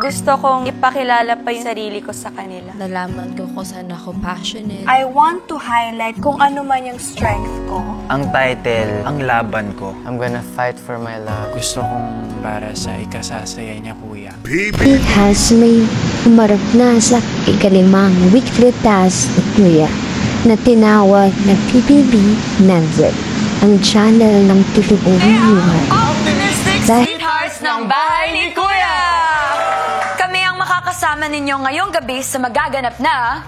Gusto kong ipakilala pa yung sarili ko sa kanila. Nalaman ko kung saan ako passionate. I want to highlight kung ano man yung strength ko. Ang title, ang laban ko. I'm gonna fight for my love. Gusto kong para sa ikasasaya niya, kuya. He has made umarap na sa ikalimang weekly task ni Kuya na tinawag na PBB Network, ang channel ng tinuong buhay. Optimistic Sweethearts ng Bahay ni Kuya! Kami ang makakasama ninyo ngayong gabi sa magaganap na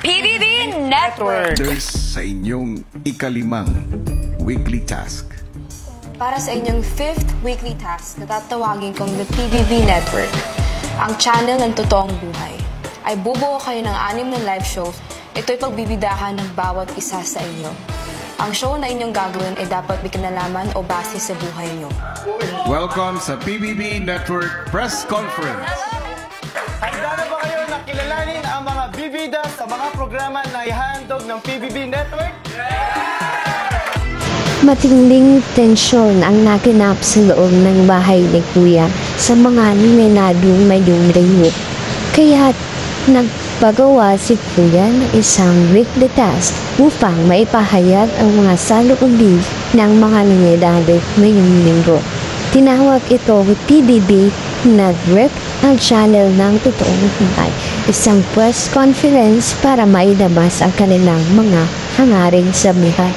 PBB Network! Sa inyong ikalimang weekly task. Para sa inyong 5th weekly task na tatawagin kong the PBB Network, ang channel ng totoong buhay, ay bubuo kayo ng 6 na live shows. Ito'y pagbibidahan ng bawat isa sa inyo. Ang show na inyong gagawin ay dapat may kinalaman o base sa buhay nyo. Welcome sa PBB Network Press Conference. Handa na ba kayo na kilalanin ang mga bibida sa mga programa na ihandog ng PBB Network? Matinding tensyon ang naganap sa loob ng bahay ni Kuya sa mga nominadong may dumrayo. Kaya nagpagawa si Kuya ng isang weekly task upang maipahayag ang mga saloobin ng mga nominado ngayong linggo. Tinawag ito PBB Network, ang channel ng totoong buhay. Isang press conference para mailabas ang kanilang mga hangarin sa buhay.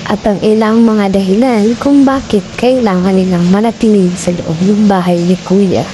At ang ilang mga dahilan kung bakit kailangan nilang manatili sa loob ng bahay ni Kuya.